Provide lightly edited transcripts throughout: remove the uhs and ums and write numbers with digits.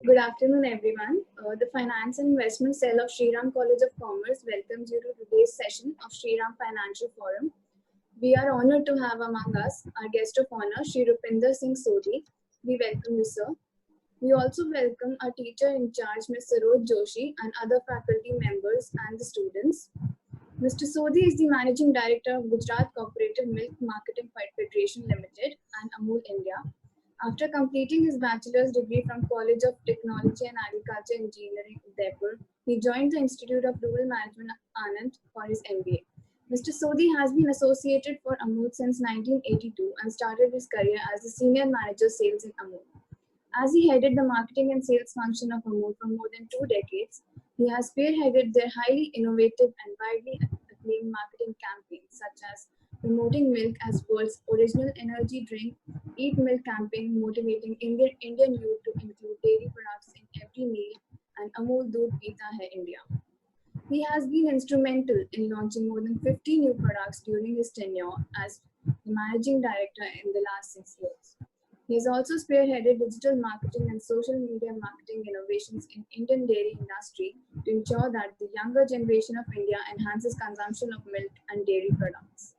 Good afternoon, everyone. The Finance and Investment Cell of Shriram College of Commerce welcomes you to today's session of Shriram Financial Forum. We are honored to have among us our guest of honor, Shri Rupinder Singh Sodhi. We welcome you, sir. We also welcome our teacher in charge, Ms. Saroj Joshi, and other faculty members and the students. Mr. Sodhi is the Managing Director of Gujarat Cooperative Milk Marketing Federation Limited and Amul India. After completing his bachelor's degree from College of Technology and Agriculture Engineering, Udaipur, he joined the Institute of Rural Management, Anand, for his MBA. Mr. Sodhi has been associated for Amul since 1982 and started his career as the Senior Manager Sales in Amul. As he headed the marketing and sales function of Amul for more than 2 decades, he has spearheaded their highly innovative and widely acclaimed marketing campaigns such as promoting milk as world's original energy drink, Eat Milk campaign motivating Indian youth to include dairy products in every meal, and Amul Doodh Peeta Hai India. He has been instrumental in launching more than 50 new products during his tenure as the managing director in the last 6 years. He has also spearheaded digital marketing and social media marketing innovations in Indian dairy industry to ensure that the younger generation of India enhances consumption of milk and dairy products.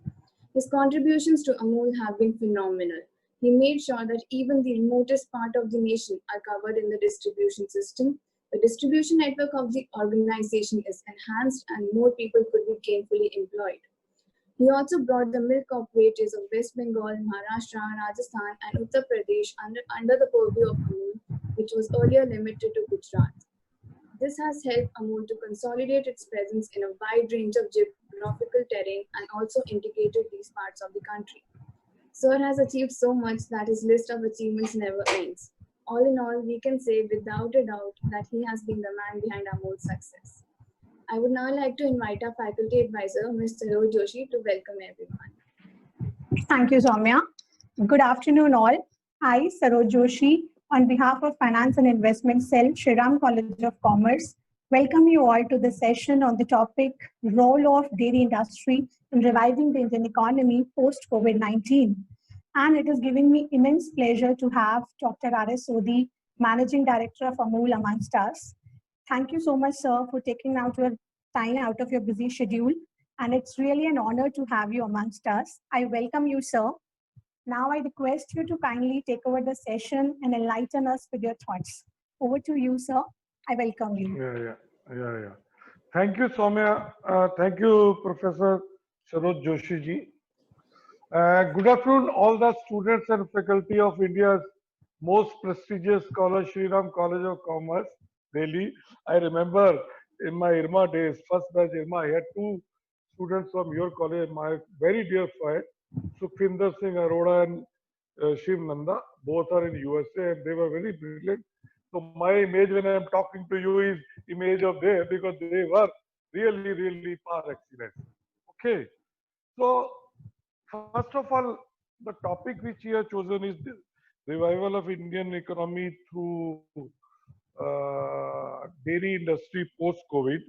His contributions to Amul have been phenomenal. He made sure that even the remotest part of the nation are covered in the distribution system. The distribution network of the organization is enhanced and more people could be gainfully employed. He also brought the milk cooperatives of West Bengal, Maharashtra, Rajasthan, and Uttar Pradesh under the purview of Amul, which was earlier limited to Gujarat. This has helped Amul to consolidate its presence in a wide range of geographical terrain and also integrated these parts of the country. Sir has achieved so much that his list of achievements never ends. All in all, we can say without a doubt that he has been the man behind Amul's success. I would now like to invite our faculty advisor, Ms. Saroj Joshi, to welcome everyone. Thank you, Soumya. Good afternoon, all. I, Saroj Joshi, on behalf of Finance and Investment Cell, Shriram College of Commerce, welcome you all to the session on the topic Role of Dairy Industry in Reviving the Indian Economy post-COVID-19. And it is giving me immense pleasure to have Dr. R.S. Sodhi, Managing Director of Amul amongst us. Thank you so much, sir, for taking out your time out of your busy schedule. And it's really an honor to have you amongst us. I welcome you, sir. Now I request you to kindly take over the session and enlighten us with your thoughts. Over to you, sir. I welcome you. Yeah. Thank you, Soumya. Thank you, Professor Saroj Joshi ji. Good afternoon, all the students and faculty of India's most prestigious college, Shriram College of Commerce, Delhi. I remember in my IRMA days, first batch IRMA, I had 2 students from your college, my very dear friend, Sukhvinder Singh Arora and Shiv Nanda. Both are in USA and they were very brilliant. So my image when I am talking to you is image of them because they were really par excellence. Okay. So first of all, the topic which we have chosen is the revival of Indian economy through dairy industry post-COVID.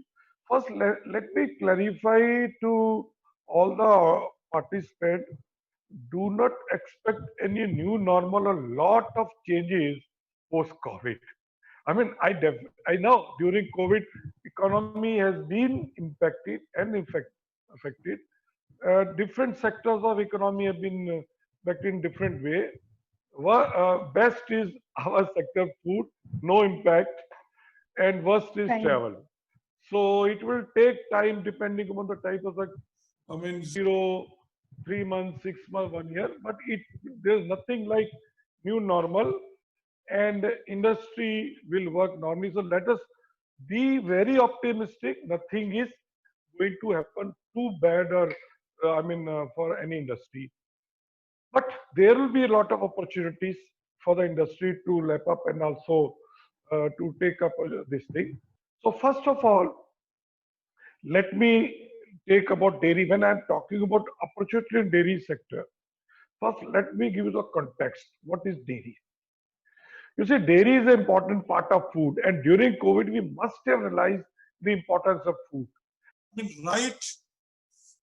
First, let me clarify to all the participants, do not expect any new normal, a lot of changes post-COVID. I mean, I know during COVID, economy has been impacted and affected. Different sectors of economy have been affected in different way. Best is our sector, food, no impact, and worst is travel. So it will take time depending upon the type of, 0, 3 months, 6 months, 1 year, but there's nothing like new normal, and industry will work normally. So let us be very optimistic. Nothing is going to happen too bad or for any industry. But there will be a lot of opportunities for the industry to lap up and also to take up this thing. So first of all, let me take about dairy. When I'm talking about opportunity in dairy sector, first let me give you the context. What is dairy? You see, dairy is an important part of food, and during COVID, we must have realized the importance of food. I mean, right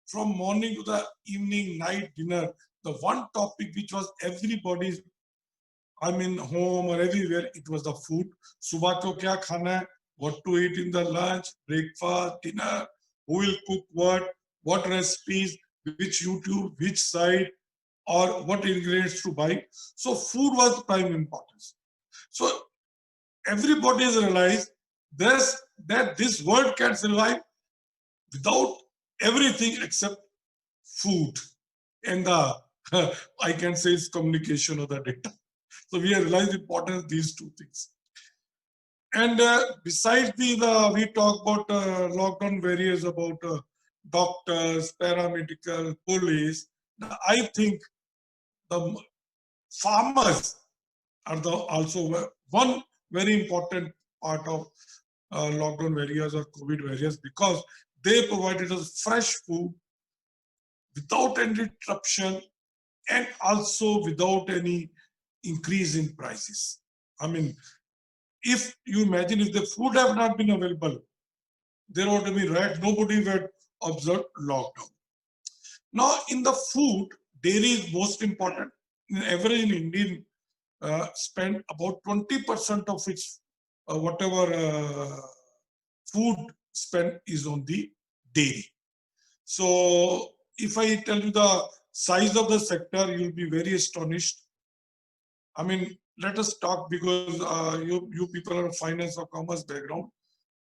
from morning to the evening, night, dinner, the one topic which was everybody's I mean, home or everywhere, it was the food. Subah ko kya khana hai, what to eat in the lunch, breakfast, dinner, who will cook what recipes, which YouTube, which site, or what ingredients to buy. So food was prime importance. So everybody has realized this, that this world can survive without everything except food and the I can say it's communication of the data. So we have realized the importance of these two things. And besides we talk about lockdown barriers about doctors, paramedical, police. I think the farmers are the also one very important part of lockdown barriers or COVID barriers, because they provided us fresh food without any interruption and also without any increase in prices. I mean, if you imagine if the food have not been available, there would be right, nobody would observe lockdown. Now, in the food, dairy is most important. In average, in Indian spend about 20% of its whatever food spent is on the dairy. So, if I tell you the size of the sector, you'll be very astonished. I mean, let us talk, because you people are finance or commerce background.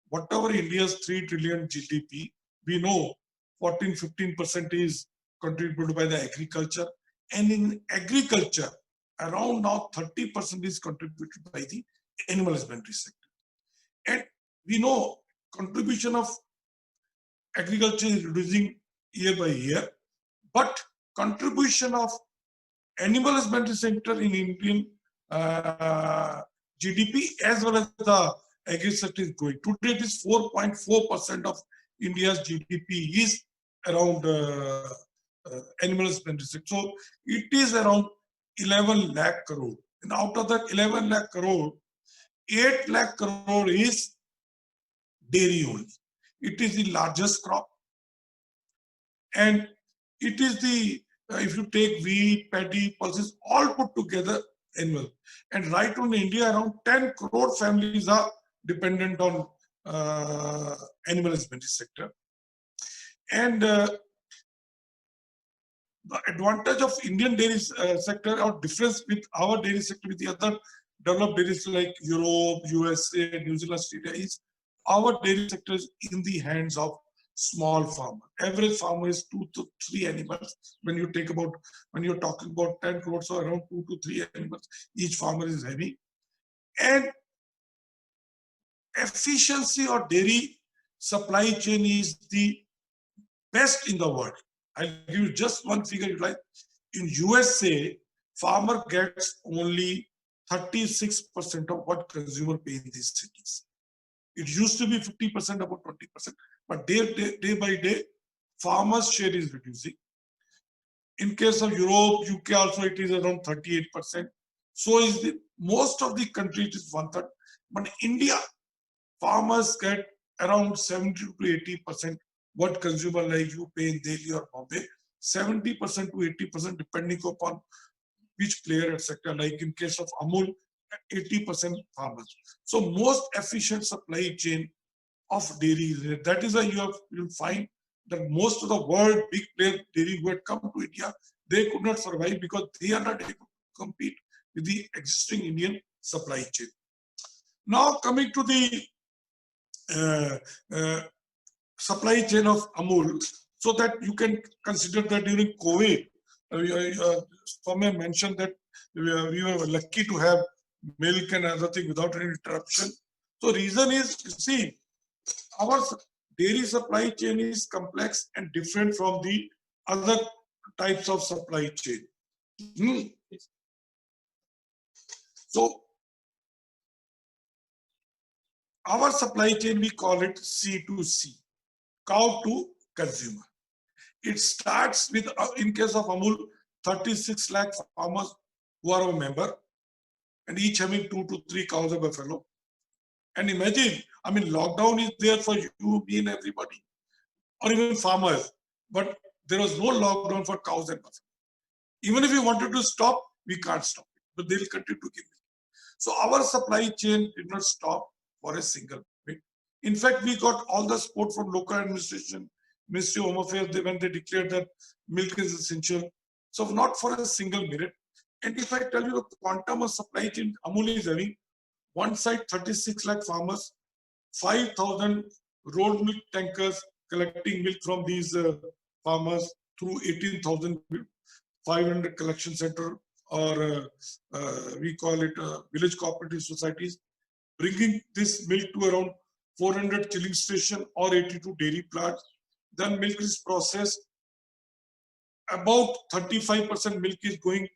Whatever India's 3 trillion GDP, we know 14-15% is contributed by the agriculture. And in agriculture, around now 30% is contributed by the animal husbandry sector. And we know contribution of agriculture is reducing year by year, but contribution of animal husbandry sector in Indian GDP as well as the agri sector is growing. Today it is 4.4% of India's GDP is around animal husbandry sector. So it is around 11 lakh crore. And out of that 11 lakh crore, 8 lakh crore is dairy only. It is the largest crop. And it is the, if you take wheat, paddy, pulses, all put together, animal. And right now in India, around 10 crore families are dependent on animal husbandry sector. And the advantage of Indian dairy sector or difference with our dairy sector with the other developed dairies like Europe, USA, New Zealand, Australia is our dairy sector is in the hands of small farmer. Average farmer is 2 to 3 animals. When you take about, when you're talking about 10 crores, so around 2 to 3 animals, each farmer is having. And efficiency of dairy supply chain is the best in the world. I'll give you just one figure you like. In USA, farmer gets only 36% of what consumer pay in these cities. It used to be 50%, about 20%, but day by day, farmers' share is reducing. In case of Europe, UK also it is around 38%. So is the most of the country it is 1/3. But India, farmers get around 70 to 80% what consumer like you pay in Delhi or Bombay, 70% to 80% depending upon which player, etc. Like in case of Amul, 80% farmers. So most efficient supply chain of dairy. That is why you'll find that most of the world big player dairy who had come to India, they could not survive because they are not able to compete with the existing Indian supply chain. Now coming to the supply chain of Amul, so that you can consider that during COVID, Soumya mentioned that we were lucky to have milk and other thing without any interruption. So reason is, you see, our dairy supply chain is complex and different from the other types of supply chain. So our supply chain, we call it C2C, cow to consumer. It starts with, in case of Amul, 36 lakh farmers who are a member, and each having 2 to 3 cows of buffalo. And imagine, I mean, lockdown is there for you, me, and everybody, or even farmers. But there was no lockdown for cows and buffalo. Even if we wanted to stop, we can't stop it, but they'll continue to give milk. So our supply chain did not stop for a single minute. In fact, we got all the support from local administration, Ministry of Home Affairs, when they declared that milk is essential. So not for a single minute. And if I tell you the quantum of supply chain Amul is having, one side 36 lakh farmers, 5,000 road milk tankers collecting milk from these farmers through 18,500 collection center, or we call it village cooperative societies, bringing this milk to around 400 chilling station or 82 dairy plants. Then milk is processed. About 35% milk is going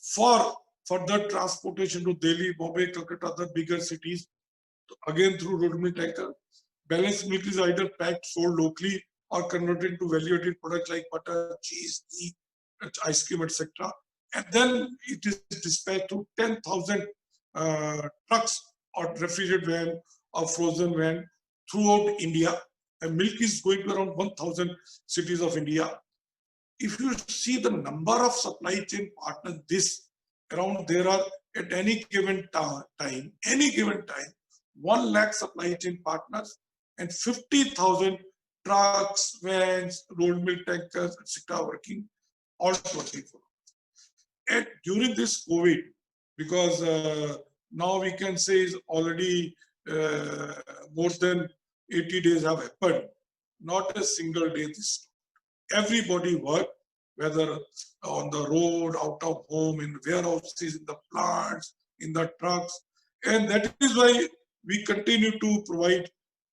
for further transportation to Delhi, Bombay, Calcutta, other bigger cities, again through road milk tanker. Balanced milk is either packed, sold locally, or converted into value-added products like butter, cheese, ghee, ice cream, etc. And then it is dispatched to 10,000 trucks or refrigerated van or frozen van throughout India. And milk is going to around 1,000 cities of India. If you see the number of supply chain partners, there are at any given time, 1 lakh supply chain partners and 50,000 trucks, vans, road milk tankers, etc. working all 24. And during this COVID, because now we can say is already more than 80 days have happened, not a single day this. Everybody worked, whether on the road, out of home, in warehouses, in the plants, in the trucks. And that is why we continue to provide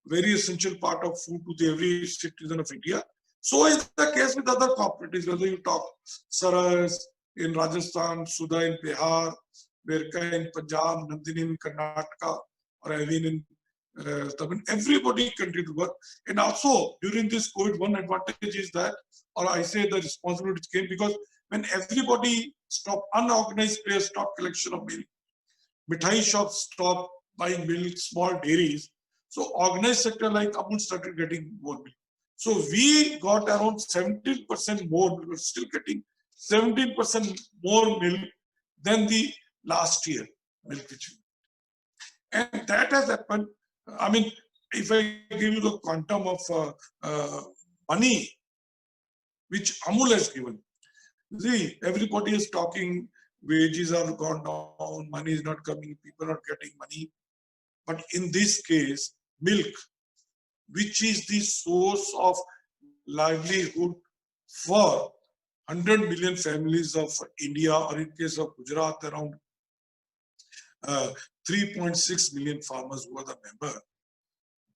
very essential part of food to every citizen of India. So is the case with other cooperatives, whether you talk Saras in Rajasthan, Sudha in Bihar, Verka in Punjab, Nandini in Karnataka, or Avin in Tamil. Everybody continued to work. And also during this COVID, one advantage is that, or I say the responsibility came because when everybody stopped, unorganized players stopped collection of milk, mithai shops stopped buying milk, small dairies. So organized sector like Amul started getting more milk. So we got around 17% more. We were still getting 17% more milk than the last year milk which we. And that has happened. I mean, if I give you the quantum of money which Amul has given, see, everybody is talking, wages are gone down, money is not coming, people are not getting money. But in this case, milk, which is the source of livelihood for 100 million families of India, or in case of Gujarat, around 3.6 million farmers who are the member,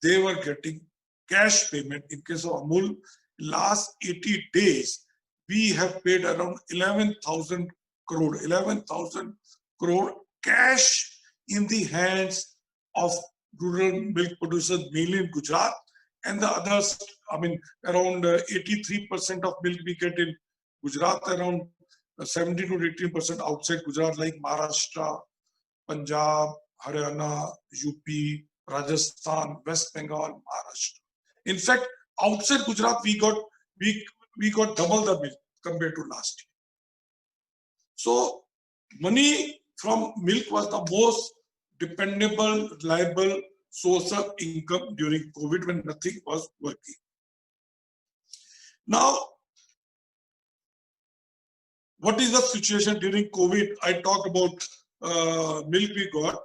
they were getting cash payment. In case of Amul, last 80 days, we have paid around 11,000 crore cash in the hands of rural milk producers, mainly in Gujarat, and the others. I mean, around 83% of milk we get in Gujarat, around 70 to 18% outside Gujarat, like Maharashtra, Punjab, Haryana, UP, Rajasthan, West Bengal, Maharashtra. In fact, outside Gujarat, we got double the milk compared to last year. So money from milk was the most dependable, reliable source of income during COVID when nothing was working. Now, what is the situation during COVID? I talk about milk we got.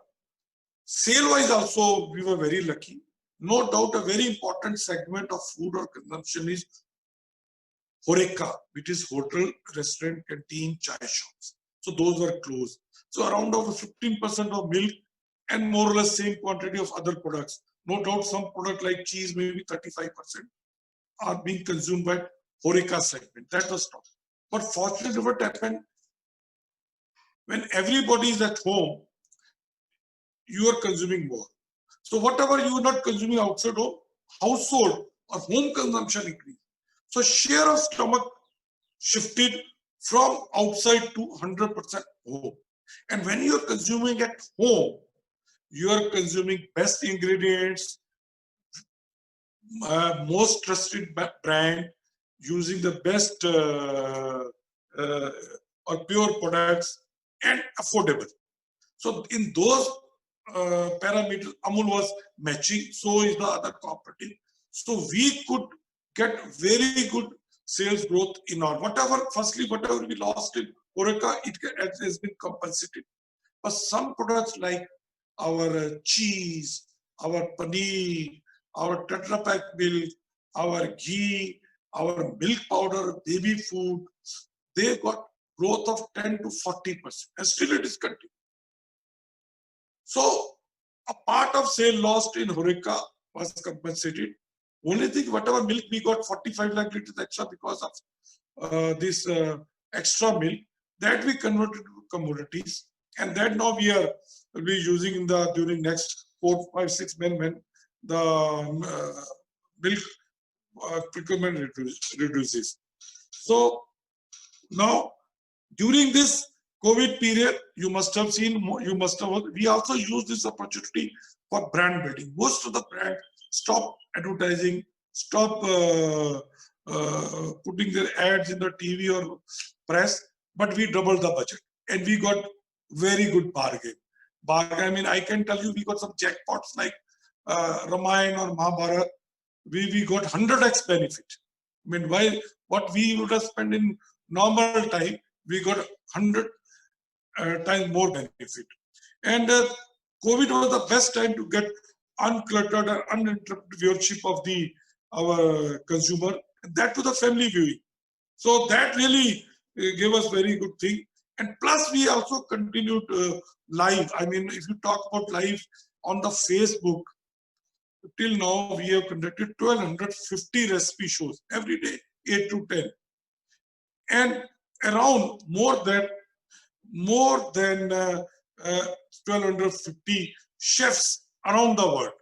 Sale-wise also, we were very lucky. No doubt, a very important segment of food or consumption is Horeca, which is hotel, restaurant, canteen, chai shops. So those were closed. So around over 15% of milk and more or less same quantity of other products. No doubt some product like cheese, maybe 35% are being consumed by Horeca segment. That was stopped. But fortunately what happened, when everybody is at home, you are consuming more. So whatever you are not consuming outside home, household or home consumption increased. So share of stomach shifted from outside to 100% home. And when you are consuming at home, you are consuming best ingredients, most trusted brand, using the best or pure products, and affordable. So in those parameters, Amul was matching. So is the other cooperative. So we could get very good sales growth in our whatever. Firstly, whatever we lost in Horeca, it has been compensated. But some products like our cheese, our paneer, our Tetra Pak milk, our ghee, our milk powder, baby food, they got growth of 10 to 40%, and still it is continuing. So a part of sale lost in Horeca was compensated. Only thing, whatever milk we got 45 lakh liters extra because of this extra milk, that we converted to commodities, and that now we will be using in the during next 4, 5, 6 months when the milk procurement reduces. So now during this COVID period, you must have seen, we also use this opportunity for brand building. Most of the brand stop advertising, stop putting their ads in the TV or press, but we doubled the budget and we got very good bargain. I mean, I can tell you, we got some jackpots like Ramayana or Mahabharata. We got 100x benefit. I mean, why what we would have spent in normal time, we got 100 times more benefit. And COVID was the best time to get uncluttered and uninterrupted viewership of our consumer, and that to the family viewing. So that really gave us very good thing. And plus we also continued live. I mean, if you talk about live on the Facebook, till now we have conducted 1250 recipe shows every day, 8 to 10. And around more than 1250 chefs around the world,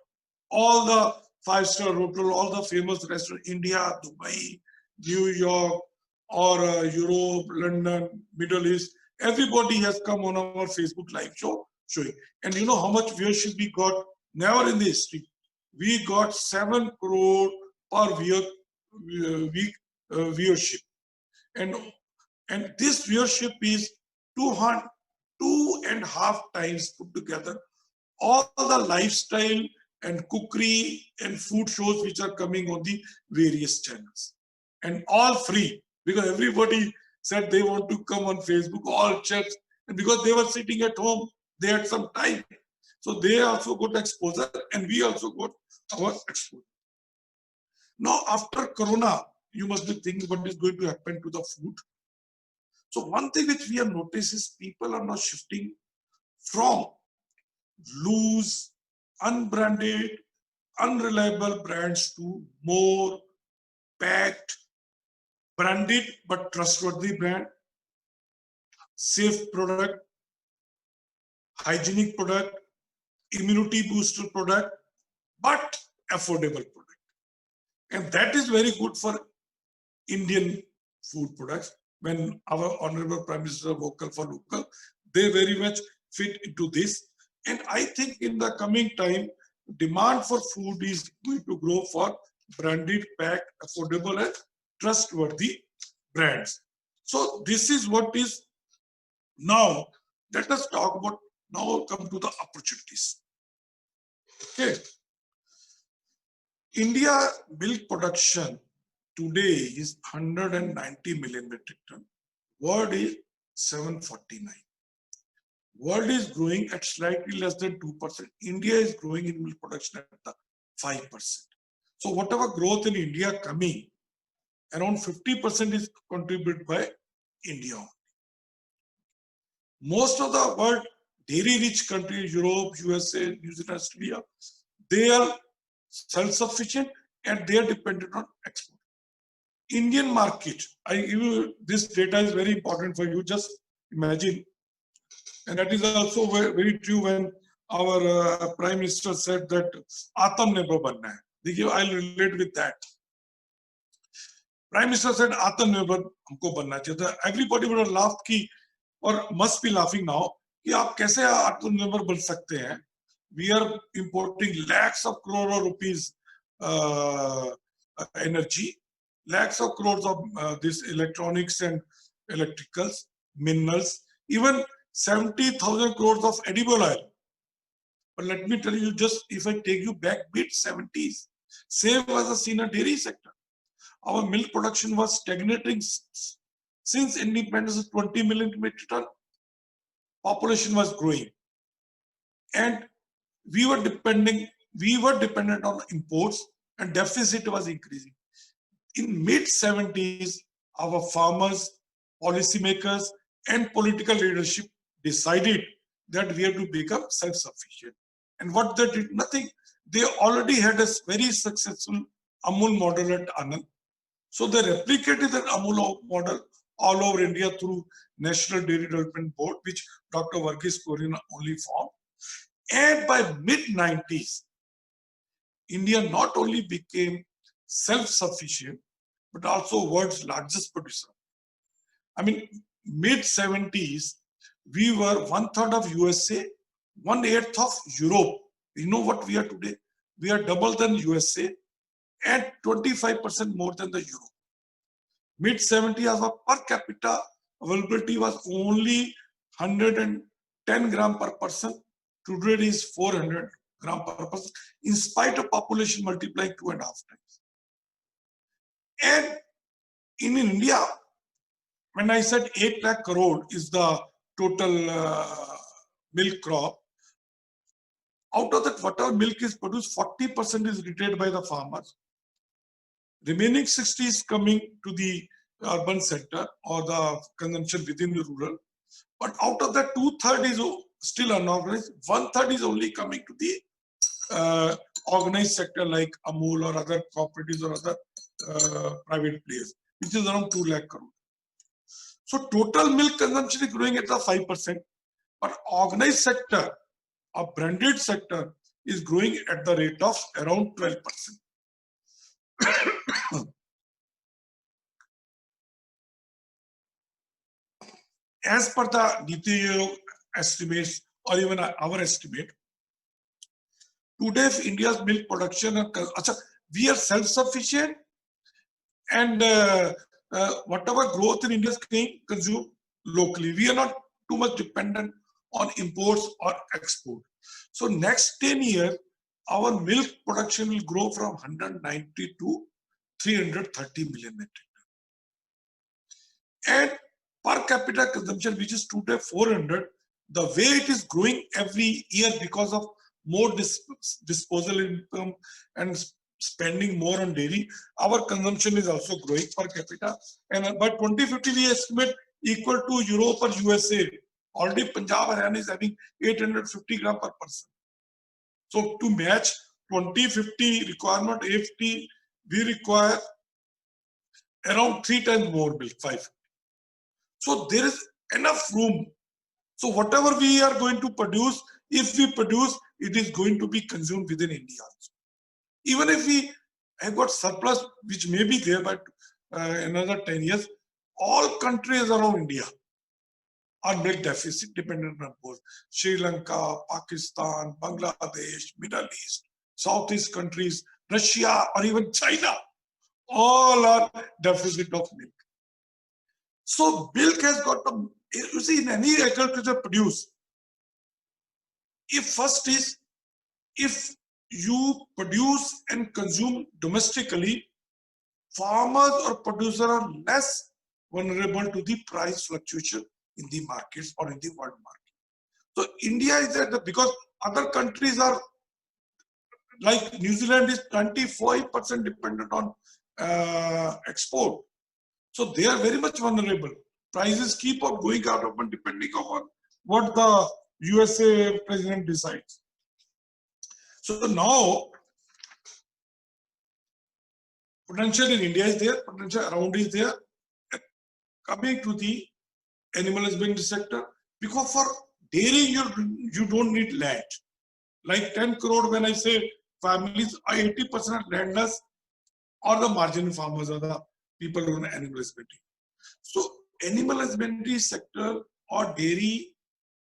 all the 5-star hotel, all the famous restaurants, India, Dubai, New York, or Europe, London, Middle East, everybody has come on our Facebook live show showing. And you know how much viewership we got? Never in the history. We got 7 crore per week viewership. And this viewership is 2.5 times put together all the lifestyle and cookery and food shows which are coming on the various channels, and all free, because everybody said they want to come on Facebook, all chefs, and because they were sitting at home, they had some time, so they also got exposure and we also got our exposure. Now after Corona, you must be thinking what is going to happen to the food. So one thing which we have noticed is people are now shifting from loose, unbranded, unreliable brands to more packed, branded but trustworthy brand, safe product, hygienic product, immunity booster product, but affordable product. And that is very good for Indian food products. When our Honorable Prime Minister vocal for local, they very much fit into this. And I think in the coming time, demand for food is going to grow for branded, packed, affordable and trustworthy brands. So this is what is now. Let us talk about, now come to the opportunities. Okay. India milk production today is 190 million metric ton. World is 749. World is growing at slightly less than 2%. India is growing in milk production at the 5%. So whatever growth in India coming, around 50% is contributed by India. Most of the world dairy-rich countries, Europe, USA, New Zealand, Australia, they are self-sufficient and they are dependent on export. Indian market, I give you this data is very important for you. Just imagine, and that is also very, very true when our Prime Minister said that Atmanirbhar banna hai. I'll relate with that. Prime Minister said Atmanirbhar humko banna chahiye. Everybody would have laughed ki, or must be laughing now, कि आप कैसे आत्मनिर्भर बन सकते हैं? We are importing lakhs of crore of rupees energy, lakhs of crores of this electronics and electricals, minerals, even 70,000 crores of edible oil. But let me tell you, just if I take you back mid-70s, same was the seen in dairy sector. Our milk production was stagnating since independence. 20 million metric ton. Population was growing, and we were dependent on imports, and deficit was increasing. In mid-70s, our farmers, policymakers, and political leadership decided that we have to become self-sufficient. And what they did? Nothing. They already had a very successful Amul model at Anand. So they replicated that Amul model all over India through National Dairy Development Board, which Dr. Varghese Kurian only formed. And by mid-90s, India not only became self-sufficient, but also world's largest producer. I mean, mid-70s, we were 1/3 of USA, 1/8 of Europe. You know what we are today? We are double than USA and 25% more than the Europe. Mid-70s, our per capita availability was only 110 gram per person. Today it is 400 gram per person, in spite of population multiplying 2.5 times. And in India, when I said 8 lakh crore is the total milk crop, out of that, whatever milk is produced, 40% is retailed by the farmers. Remaining 60 is coming to the urban sector or the consumption within the rural. But out of that, 2/3 is still unorganized. 1/3 is only coming to the organized sector like Amul or other cooperatives or other private players, which is around 2 lakh crore. So total milk consumption is growing at the 5%, but organized sector or branded sector is growing at the rate of around 12%. As per the Niti Aayog estimates or even our estimate, today India's milk production, we are self-sufficient, and whatever growth in India is being consumed locally. We are not too much dependent on imports or export. So next 10 years, our milk production will grow from 190 to 330 million metric ton. And per capita consumption, which is today 400, the way it is growing every year because of more disposal income and spending more on dairy, our consumption is also growing per capita. And by 2050, we estimate equal to Europe or USA. Already Punjab, Haryana is having 850 gram per person. So to match 2050 requirement, AFT, we require around 3 times more milk, 5. So there is enough room. So whatever we are going to produce, if we produce, it is going to be consumed within India also. Even if we have got surplus, which may be there by another 10 years, all countries around India are milk deficit dependent on both. Sri Lanka, Pakistan, Bangladesh, Middle East, Southeast countries, Russia, or even China, all are deficit of milk. So milk has got the, you see, in any agriculture produce, if you produce and consume domestically, farmers or producers are less vulnerable to the price fluctuation in the markets or in the world market. So India is there because other countries are like New Zealand is 25% dependent on export. So they are very much vulnerable. Prices keep on going out of and depending on what the USA president decides. So now potential in India is there, potential around is there. Coming to the animal husbandry sector, because for dairy you don't need land. Like 10 crore when I say families are 80% landless, or the marginal farmers are the people who own animal husbandry. So animal husbandry sector or dairy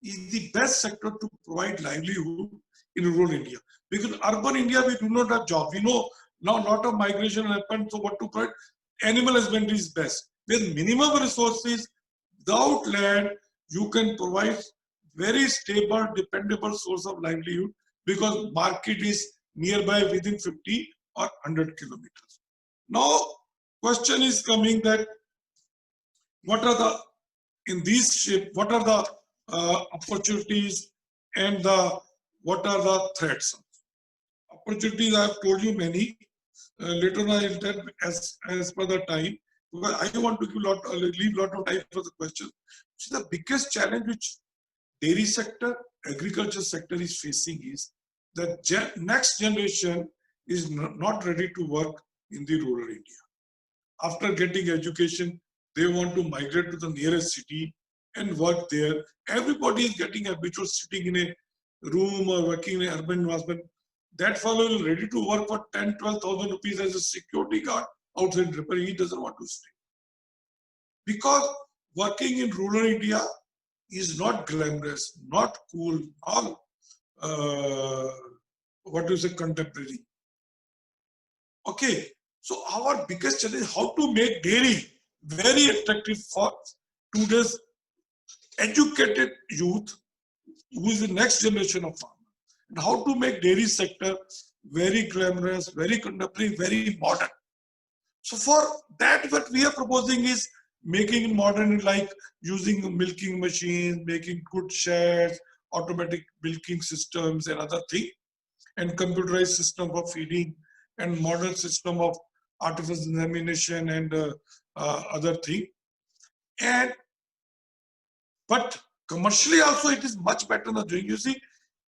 is the best sector to provide livelihood in rural India. Because urban India, we do not have jobs. We know now a lot of migration happened, so what to provide? Animal husbandry is best. With minimum resources, without land, you can provide very stable, dependable source of livelihood because market is nearby within 50 or 100 kilometers. Now, question is coming that what are the, in these shape, what are the opportunities and what are the threats? Opportunities, I have told you many. Later on, I will tell as per the time, because I want to leave lot of time for the question. So the biggest challenge which dairy sector, agriculture sector is facing is the next generation is not ready to work in the rural India. After getting education, they want to migrate to the nearest city and work there. Everybody is getting habitual sitting in a room or working in an urban environment. That fellow is ready to work for 10,000-12,000 rupees as a security guard outside Tripoli. He doesn't want to stay. Because working in rural India is not glamorous, not cool, all what you say, contemporary. Okay, so our biggest challenge is how to make dairy very attractive for today's educated youth who is the next generation of farmers. And how to make dairy sector very glamorous, very contemporary, very modern. So for that, what we are proposing is making modern, like using milking machines, making good sheds, automatic milking systems and other things, and computerized system for feeding and modern system of artificial insemination and other thing. And but commercially also it is much better than doing. You see,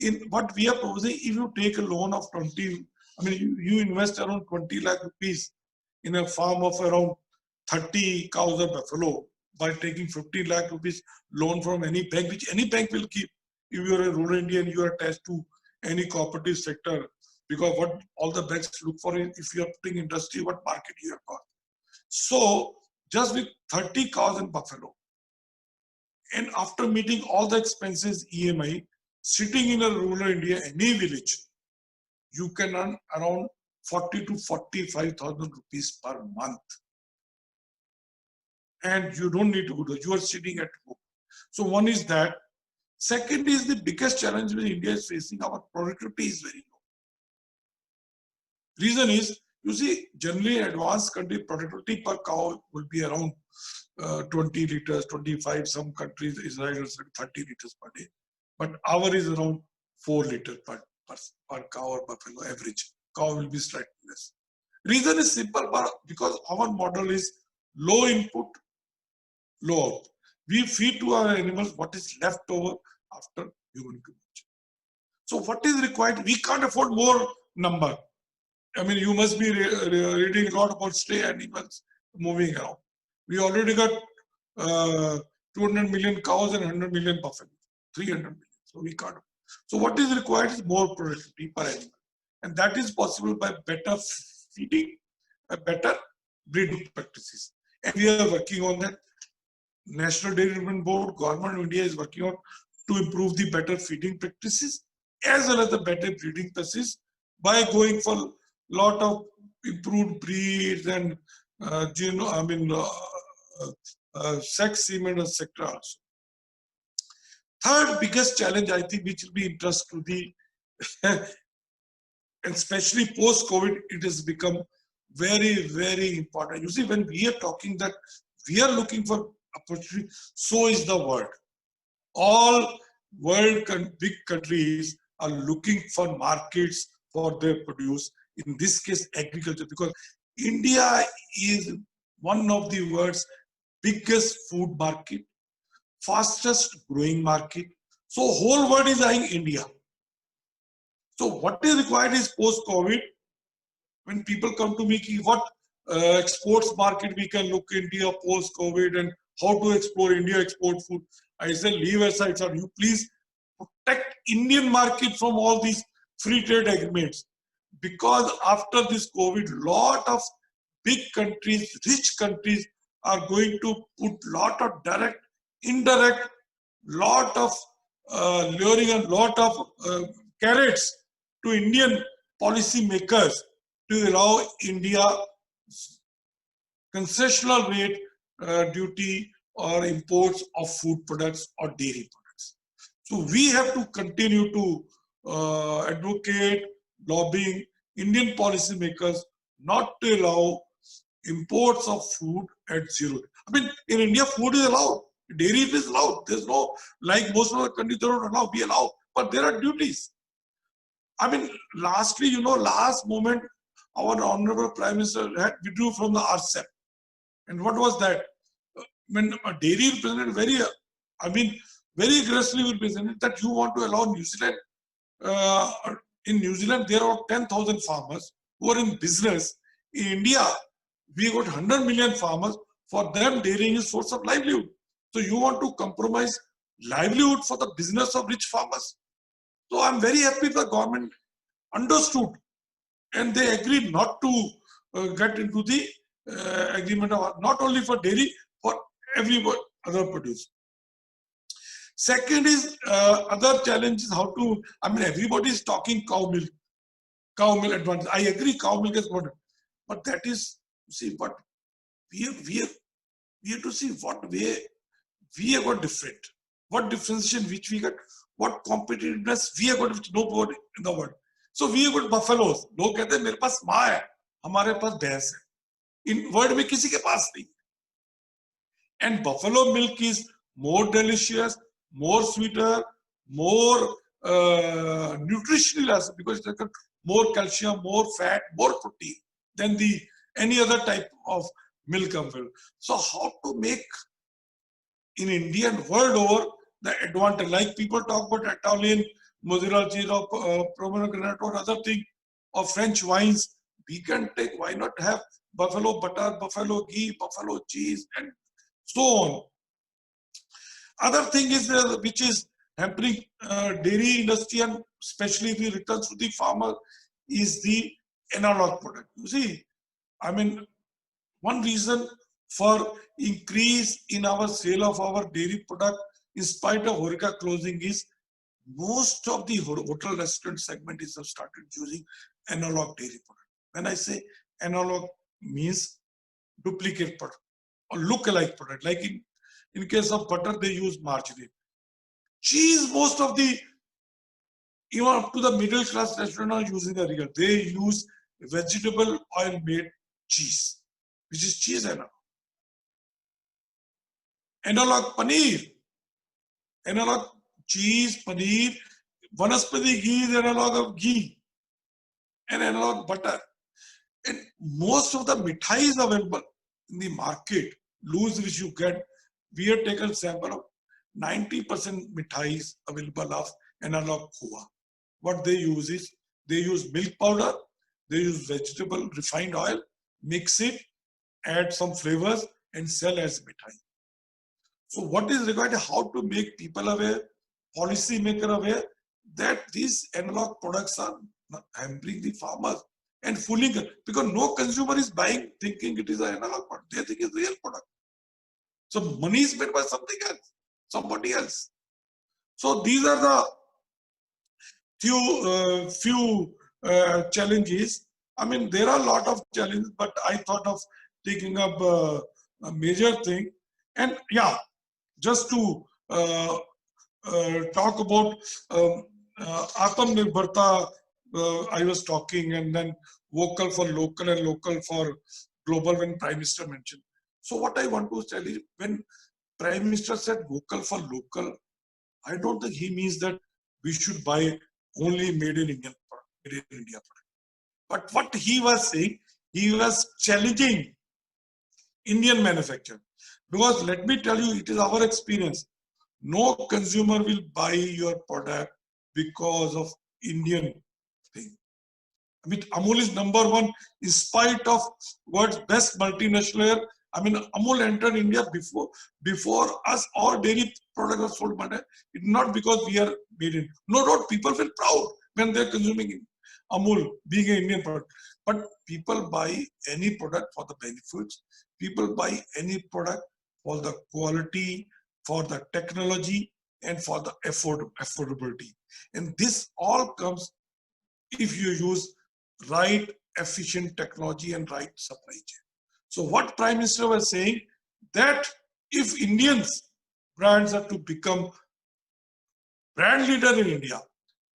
in what we are proposing, if you take a loan of 20, I mean, you invest around 20 lakh rupees in a farm of around 30 cows or buffalo by taking 50 lakh rupees loan from any bank, which any bank will keep if you are a rural Indian, you are attached to any cooperative sector, because what all the banks look for is if you are putting industry, what market you have got. So just with 30 cows and buffalo, and after meeting all the expenses, EMI, sitting in a rural India, any village, you can earn around 40 to 45,000 rupees per month. And you don't need to go to, you are sitting at home. So one is that. Second is the biggest challenge which India is facing, our productivity is very low. Reason is, you see, generally advanced country productivity per cow will be around 20 liters, 25, some countries, Israel is 30 liters per day. But our is around 4 liters per cow or buffalo average. Cow will be slightly less. Reason is simple, because our model is low input, low output. We feed to our animals what is left over after human consumption. So what is required? We can't afford more number. I mean, you must be reading a lot about stray animals moving around. We already got 200 million cows and 100 million buffalo, 300 million. So we can't. So what is required is more productivity per animal. And that is possible by better feeding, better breeding practices. And we are working on that. National Dairy Development Board, Government of India is working on to improve the better feeding practices as well as the better breeding practices by going for lot of improved breeds and sex semen, etc. Also. Third biggest challenge, I think, which will be interest to the, and especially post-COVID, it has become very, very important. You see, when we are talking that we are looking for opportunity, so is the world. All world big countries are looking for markets for their produce. In this case, agriculture, because India is one of the world's biggest food market, fastest growing market. So whole world is eyeing India. So what is required is post-COVID, when people come to me, what exports market we can look into post-COVID and how to explore India export food. I say leave aside, sir, you please protect Indian market from all these free trade agreements. Because after this COVID, lot of big countries, rich countries are going to put lot of direct, indirect, lot of luring and lot of carrots to Indian policy makers to allow India concessional rate duty or imports of food products or dairy products. So we have to continue to advocate, lobbying Indian policymakers not to allow imports of food at zero. I mean, in India, food is allowed. Dairy is allowed. There's no, like most of the countries, they don't allow, we allow. But there are duties. I mean, lastly, last moment, our Honorable Prime Minister had withdrew from the RCEP. And what was that? When a dairy represented very aggressively represented that you want to allow New Zealand. In New Zealand, there are 10,000 farmers who are in business. In India, we got 100 million farmers. For them, dairying is source of livelihood. So you want to compromise livelihood for the business of rich farmers. So I'm very happy the government understood and they agreed not to get into the agreement of not only for dairy, for every other produce. Second is other challenge is how to, everybody is talking cow milk advantage. I agree, cow milk is important, but that is, see, but we have to see what way we have got different, what differentiation which we got, what competitiveness we have got which nobody in the world. So we have got buffaloes. लोग कहते हैं मेरे पास माँ है, हमारे पास भैंस है. In world में किसी के पास नहीं. And buffalo milk is more delicious, more sweeter, more nutritionally because it's got more calcium, more fat, more protein than any other type of milk available. So how to make in India and world over the advantage, like people talk about Italian mozzarella cheese or pomegranate or other thing or French wines, we can take, why not have buffalo butter, buffalo ghee, buffalo cheese and so on. Other thing is which is hampering dairy industry and especially the returns to the farmer is the analog product. You see, one reason for increase in our sale of our dairy product in spite of HoReCa closing is most of the hotel restaurant segment is have started using analog dairy product. When I say analog means duplicate product or look-alike product, like in case of butter, they use margarine. Cheese, most of the, even up to the middle class restaurant are using the real. They use vegetable oil made cheese, which is cheese analog. Analog paneer, analog cheese, paneer, vanaspati ghee is analog of ghee, and analog butter. And most of the mithais available in the market, loose which you get, we have taken sample of 90% mithais available of analog khoa. What they use is, they use milk powder, they use vegetable refined oil, mix it, add some flavors and sell as mithai. So what is required, how to make people aware, policy maker aware that these analog products are hampering the farmers and fooling them, because no consumer is buying thinking it is an analog product, they think it's real product. So money is made by something else, somebody else. So these are the few challenges. There are a lot of challenges, but I thought of taking up a major thing. And yeah, just to talk about Atmanirbharta, I was talking, and then vocal for local and local for global when Prime Minister mentioned. So what I want to tell you, when Prime Minister said vocal for local, I don't think he means that we should buy only made in India product. But what he was saying, he was challenging Indian manufacturer. Because let me tell you, it is our experience. No consumer will buy your product because of Indian thing. Amul is number one in spite of world's best multinational. Amul entered India before us. All dairy products are sold, but not because we are made in. No doubt, people feel proud when they are consuming Amul being an Indian product. But people buy any product for the benefits. People buy any product for the quality, for the technology, and for the affordability. And this all comes if you use right, efficient technology and right supply chain. So what Prime Minister was saying, that if Indians brands are to become brand leader in India,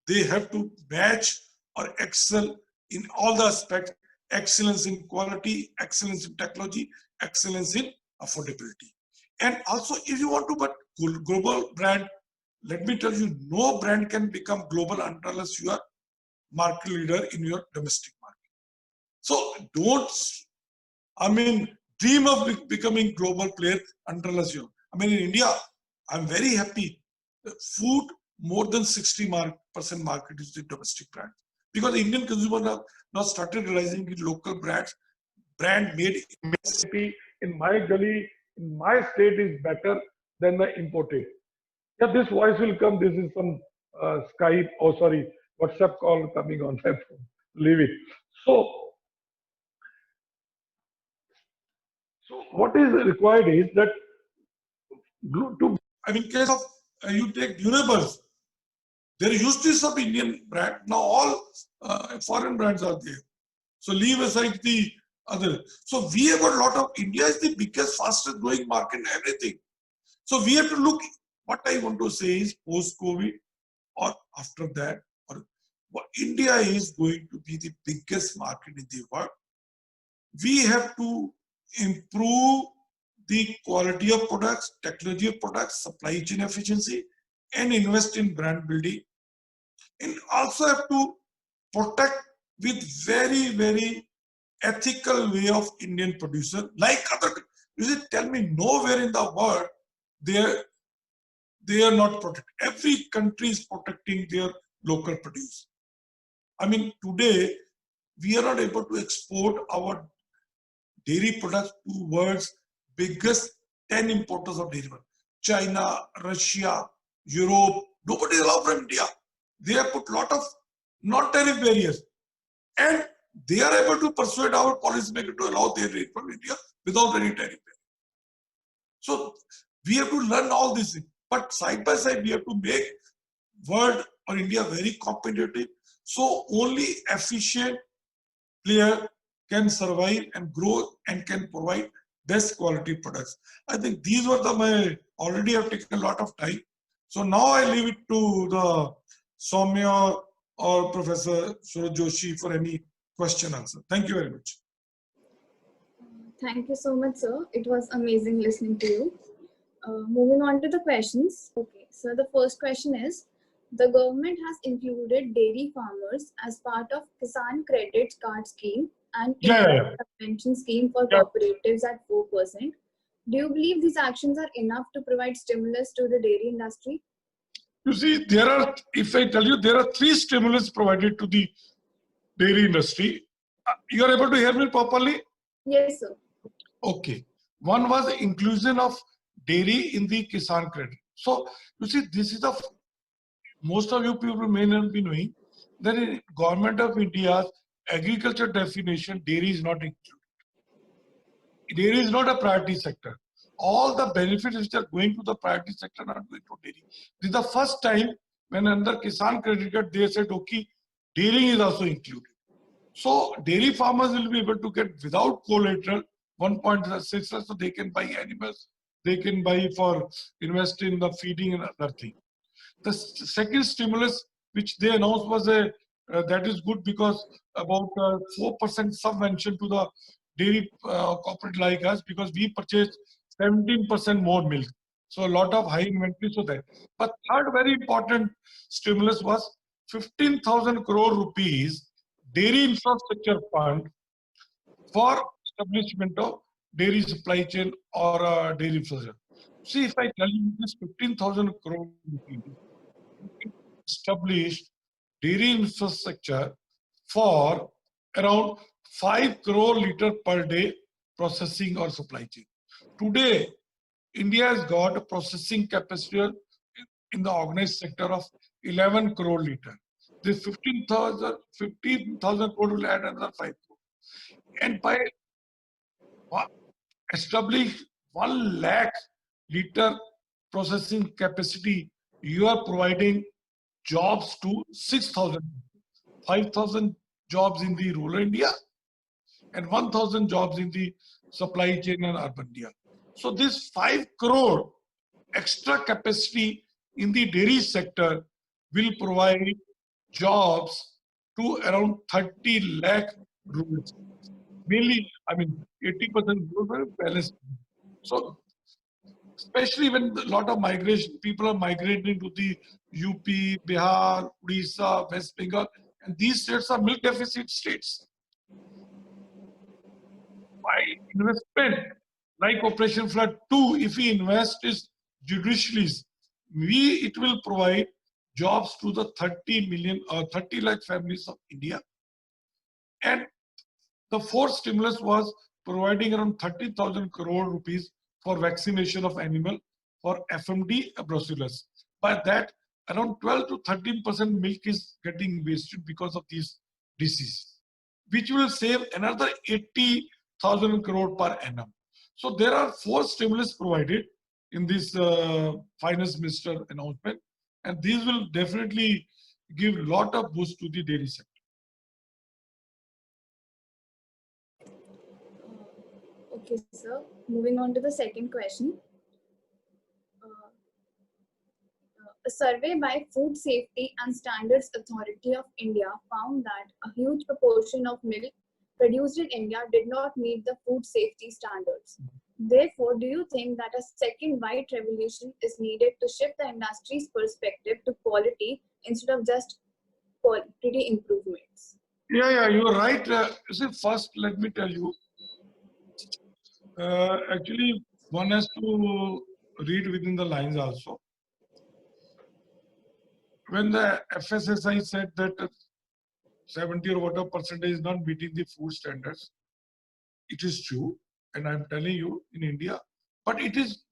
they have to match or excel in all the aspects, excellence in quality, excellence in technology, excellence in affordability. And also, if you want to but global brand, let me tell you, no brand can become global unless you are market leader in your domestic market. So don't, dream of becoming global player unless you. In India, I'm very happy. Food, more than 60% market is the domestic brand, because the Indian consumer now started realizing the local brand made in my gully, in my state is better than the imported. Yeah, this voice will come. This is some Skype, WhatsApp call coming on my phone. Leave it. So what is required is that to. Case of you take durables, there used to be some Indian brand. Now all foreign brands are there. So leave aside the other. So we have got a lot of. India is the biggest, fastest growing market in everything. So we have to look. What I want to say is, post-COVID or after that, or India is going to be the biggest market in the world. We have to improve the quality of products, technology of products, supply chain efficiency, and invest in brand building. And also have to protect with very, very ethical way of Indian producer, like other. You see, tell me nowhere in the world they are not protected. Every country is protecting their local produce. Today we are not able to export our dairy products to world's biggest 10 importers of dairy products. China, Russia, Europe, nobody is allowed from India. They have put a lot of non-tariff barriers, and they are able to persuade our policymakers to allow their trade from India without any tariff barrier. So we have to learn all this, but side by side we have to make world or India very competitive. So only efficient player can survive and grow and can provide best quality products. I think these were my already have taken a lot of time. So now I leave it to the Soumya or Professor Saroj Joshi for any question answer. Thank you very much. Thank you so much, sir. It was amazing listening to you. Moving on to the questions. Okay, so the first question is, the government has included dairy farmers as part of Kisan Credit Card Scheme and subvention scheme for cooperatives at 4%. Do you believe these actions are enough to provide stimulus to the dairy industry? You see, if I tell you, there are 3 stimulus provided to the dairy industry. You are able to hear me properly? Yes, sir. Okay. One was inclusion of dairy in the Kisan Credit. So, you see, this is most of you people may not be knowing that in Government of India's agriculture definition, dairy is not included. Dairy is not a priority sector. All the benefits which are going to the priority sector are not going to dairy. This is the first time when under Kisan Credit Card they said, okay, dairy is also included. So dairy farmers will be able to get without collateral 1.6, so they can buy animals, they can buy for invest in the feeding and other things. The second stimulus which they announced was that is good, because about 4% subvention to the dairy corporate like us, because we purchased 17% more milk. So a lot of high inventory. So that. But third very important stimulus was 15,000 crore rupees dairy infrastructure fund for establishment of dairy supply chain or dairy infrastructure. See, if I tell you this 15,000 crore rupees established dairy infrastructure for around 5 crore liter per day processing or supply chain. Today, India has got a processing capacity in the organized sector of 11 crore liter. This 15,000 crore will add another 5 crore. And by establish 1 lakh liter processing capacity, you are providing jobs to 6,000, 5,000 jobs in the rural India and 1,000 jobs in the supply chain and urban India. So this 5 crore extra capacity in the dairy sector will provide jobs to around 30 lakh rural. Mainly, I mean, 80% rural, balance. So, especially when a lot of migration, people are migrating to the UP, Bihar, Odisha, West Bengal, and these states are milk deficit states. By investment, like Operation Flood 2, if we invest is judiciously, it will provide jobs to the 30 million or 30 lakh families of India. And the fourth stimulus was providing around 30,000 crore rupees for vaccination of animal for FMD brucellus. By that, around 12 to 13% milk is getting wasted because of these diseases, which will save another 80,000 crore per annum. So there are four stimulus provided in this finance minister announcement, and these will definitely give a lot of boost to the dairy sector. Okay, sir. Moving on to the second question. A survey by Food Safety and Standards Authority of India found that a huge proportion of milk produced in India did not meet the food safety standards. Therefore, do you think that a second white revolution is needed to shift the industry's perspective to quality instead of just quality improvements? Yeah, you are right. See, first, let me tell you. Actually, one has to read within the lines also. When the FSSI said that 70 or whatever percentage is not meeting the food standards, it is true, and I'm telling you in India. But it is,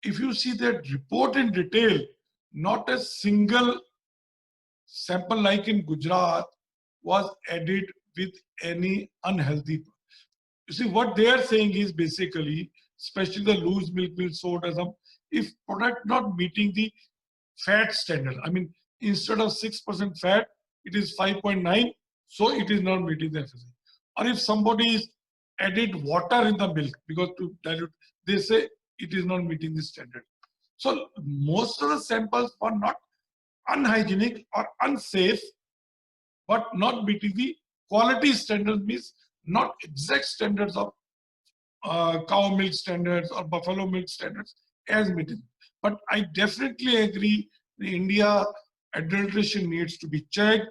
if you see that report in detail, not a single sample like in Gujarat was added with any unhealthy. You see, what they are saying is basically, especially the loose milk soda, if product not meeting the fat standard, I mean, instead of 6% fat, it is 5.9, so it is not meeting the FSI. Or if somebody is added water in the milk because to dilute, they say it is not meeting the standard. So most of the samples were not unhygienic or unsafe, but not meeting the quality standards, means not exact standards of cow milk standards or buffalo milk standards as meeting. But I definitely agree the India adulteration needs to be checked,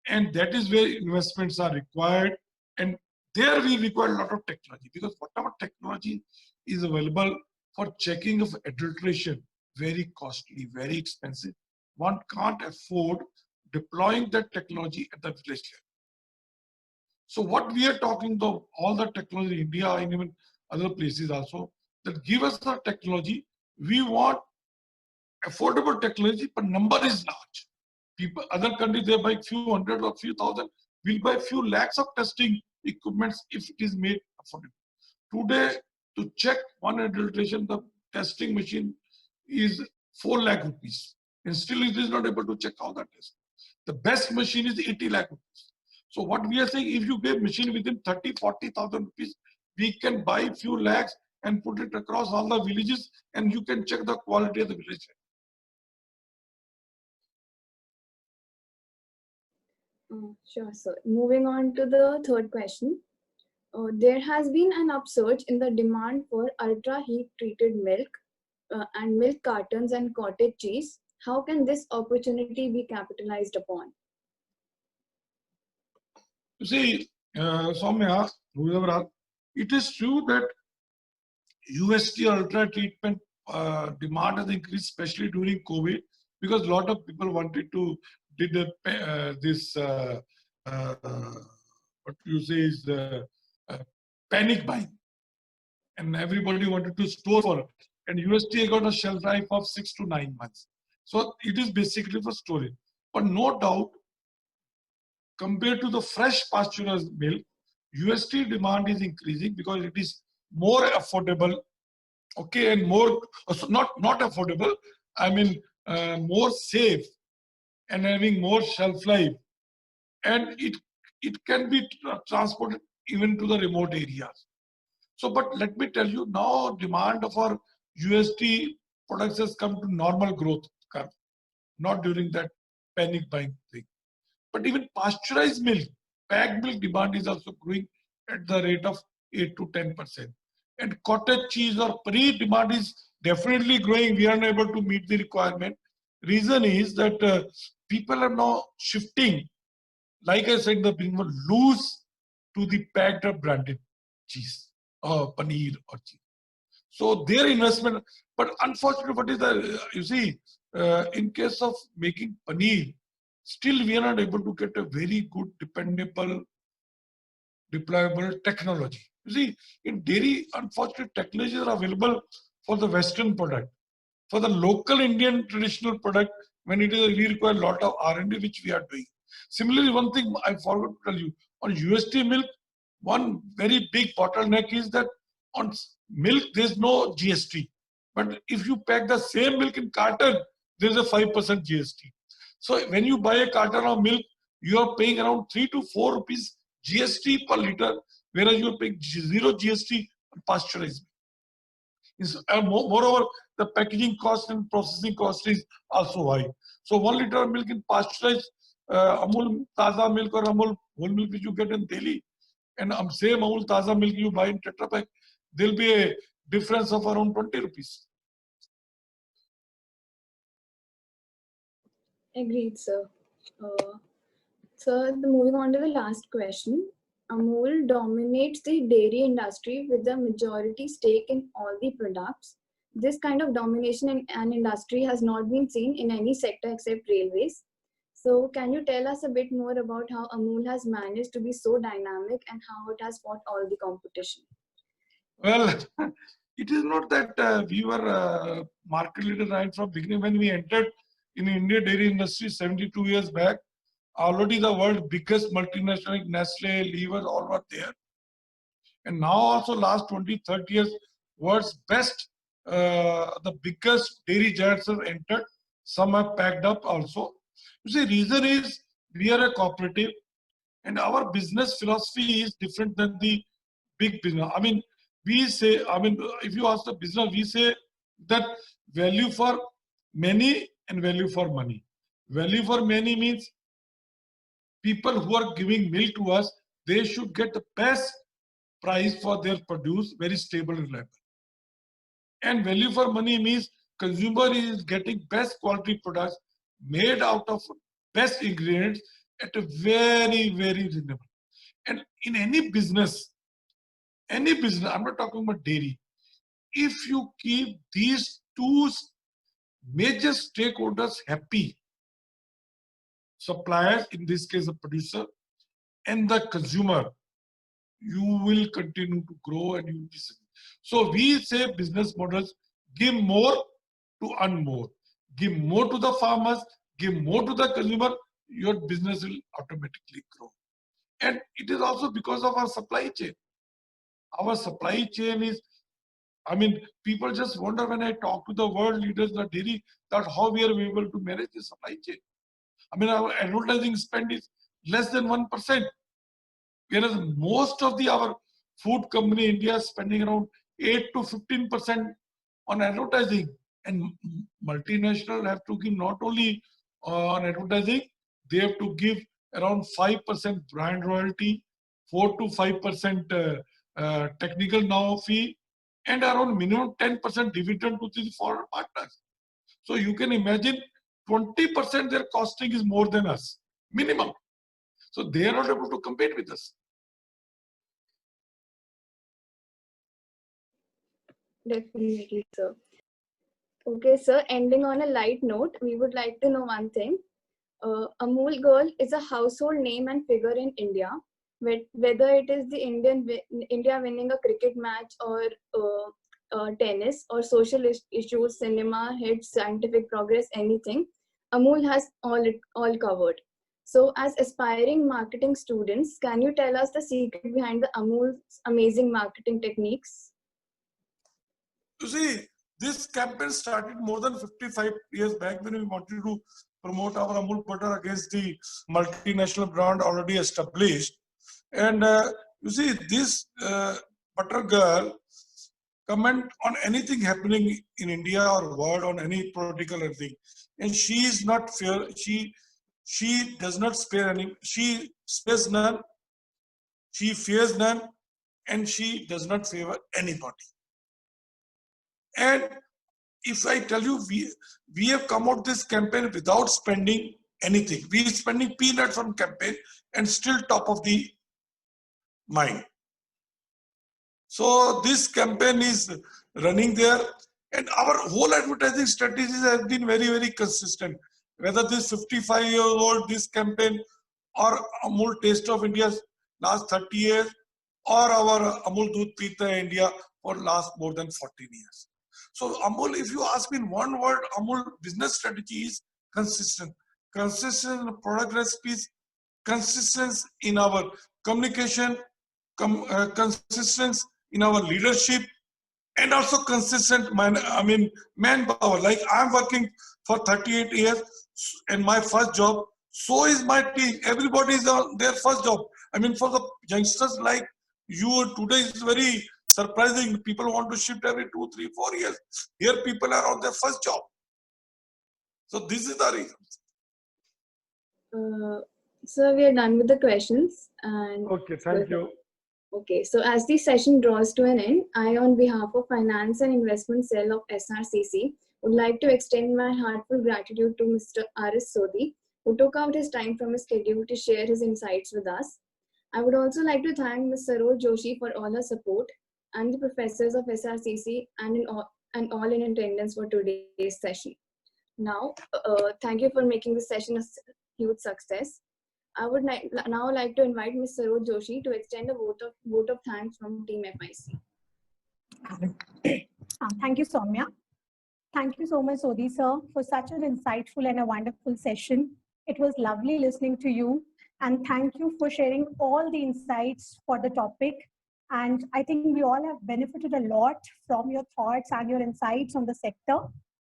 and that is where investments are required. And there we require a lot of technology, because whatever technology is available for checking of adulteration, very costly, very expensive. One can't afford deploying that technology at the village level. So what we are talking about, all the technology in India and even other places also, that give us the technology. We want affordable technology, but number is large. People, other countries, they buy few hundred or few thousand. We'll buy few lakhs of testing equipments if it is made affordable. Today, to check one adulteration, the testing machine is 4 lakh rupees. And still it is not able to check all that tests. The best machine is 80 lakh rupees. So what we are saying, if you get machine within 30, 40,000 rupees, we can buy few lakhs and put it across all the villages, and you can check the quality of the village. Sure, sir. Moving on to the third question. There has been an upsurge in the demand for ultra heat treated milk and milk cartons and cottage cheese. How can this opportunity be capitalized upon? You see, Soumya, whoever, it is true that UST ultra treatment demand has increased, especially during COVID, because a lot of people wanted to did what you say is panic buying, and everybody wanted to store for it. And USDA got a shelf life of 6 to 9 months. So it is basically for storage. But no doubt, compared to the fresh pasteurized milk, UST demand is increasing because it is more affordable, okay, and more, not affordable, I mean more safe and having more shelf life. And it can be transported even to the remote areas. So, but let me tell you, now demand of our UST products has come to normal growth curve, not during that panic buying thing. But even pasteurized milk, packed milk demand is also growing at the rate of 8 to 10%. And cottage cheese or paneer demand is definitely growing. We are unable to meet the requirement. Reason is that people are now shifting, like I said, the beginning, loose to the packed or branded cheese or paneer or cheese. So their investment, but unfortunately, what is the, you see, in case of making paneer, still we are not able to get a very good, dependable, deployable technology. You see, in dairy, unfortunately, technologies are available for the Western product. For the local Indian traditional product, when it is, we require a lot of R&D, which we are doing. Similarly, one thing I forgot to tell you, on UST milk, one very big bottleneck is that on milk, there's no GST. But if you pack the same milk in carton, there's a 5% GST. So when you buy a carton of milk, you are paying around 3 to 4 rupees GST per liter, whereas you are paying 0 GST on pasteurized milk. Moreover, the packaging cost and processing cost is also high. So 1 liter of milk in pasteurized Amul Taza milk or Amul whole milk which you get in Delhi, and same Amul Taza milk you buy in Tetra Pak, there will be a difference of around 20 rupees. Agreed, sir. So, moving on to the last question. Amul dominates the dairy industry with a majority stake in all the products. This kind of domination in an industry has not been seen in any sector except railways. So, can you tell us a bit more about how Amul has managed to be so dynamic and how it has fought all the competition? Well, it is not that we were market leader right from beginning. When we entered in India dairy industry 72 years back, already the world's biggest multinational like Nestle, Lever, all were there. And now also last 20, 30 years, world's best, the biggest dairy giants have entered. Some have packed up also. You see, reason is we are a cooperative and our business philosophy is different than the big business. I mean, we say, if you ask the business, we say that value for many and value for money. Value for many means people who are giving milk to us, they should get the best price for their produce, very stable and reliable. And value for money means consumer is getting best quality products made out of best ingredients at a very, very reasonable. And in any business, I'm not talking about dairy, if you keep these two major stakeholders happy, suppliers, in this case the producer, and the consumer, you will continue to grow and you will be successful. So we say business models, give more to earn more. Give more to the farmers, give more to the consumer, your business will automatically grow. And it is also because of our supply chain. Our supply chain is, people just wonder when I talk to the world leaders, the dairy, that how we are able to manage the supply chain. Our advertising spend is less than 1%. Whereas most of our food company in India is spending around 8 to 15% on advertising. And multinational have to give not only on advertising, they have to give around 5% brand royalty, 4 to 5% technical know fee, and around minimum 10% dividend to the foreign partners. So you can imagine 20% their costing is more than us, minimum. So they are not able to compete with us. Definitely, sir. Okay, sir. Ending on a light note, we would like to know one thing. Amul Girl is a household name and figure in India. Whether it is the India winning a cricket match or tennis or social issues, cinema, hits, scientific progress, anything, Amul has all covered. So, as aspiring marketing students, can you tell us the secret behind the Amul's amazing marketing techniques? You see, this campaign started more than 55 years back when we wanted to promote our Amul butter against the multinational brand already established. And you see, this butter girl comment on anything happening in India or world on any political thing. And she is not fair. She She does not spare any, she spares none, she fears none, and she does not favor anybody. And if I tell you, we have come out this campaign without spending anything. We are spending peanuts on campaign and still top of the mind. So this campaign is running there, and our whole advertising strategies have been very, very consistent. Whether this 55-year-old, this campaign, or Amul Taste of India's last 30 years, or our Amul Doodh Peeta India for last more than 14 years. So Amul, if you ask me in one word, Amul business strategy is consistent. Consistent in product recipes, consistent in our communication, consistent in our leadership, and also consistent manpower. Like I'm working for 38 years in my first job, so is my team. Everybody is on their first job. I mean, for the youngsters like you, today is very surprising. People want to shift every 2, 3, 4 years. Here people are on their first job. So this is the reason. So we are done with the questions. And Okay, thank you. Okay, so as the session draws to an end, I, on behalf of Finance and Investment Cell of SRCC, would like to extend my heartfelt gratitude to Mr. R.S. Sodhi, who took out his time from his schedule to share his insights with us. I would also like to thank Ms. Saroj Joshi for all her support, and the professors of SRCC and all in attendance for today's session. Now, thank you for making this session a huge success. I would now like to invite Ms. Saroj Joshi to extend a vote of thanks from Team FIC. Thank you, Soumya. Thank you so much, Sodhi sir, for such an insightful and a wonderful session. It was lovely listening to you, and thank you for sharing all the insights for the topic. And I think we all have benefited a lot from your thoughts and your insights on the sector.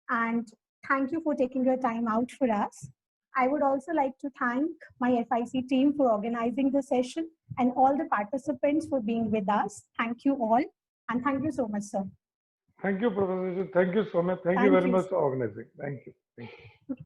And thank you for taking your time out for us. I would also like to thank my FIC team for organizing the session and all the participants for being with us. Thank you all, and thank you so much, sir. Thank you, Professor. Thank you so much. Thank you very much for organizing. Thank you. Thank you.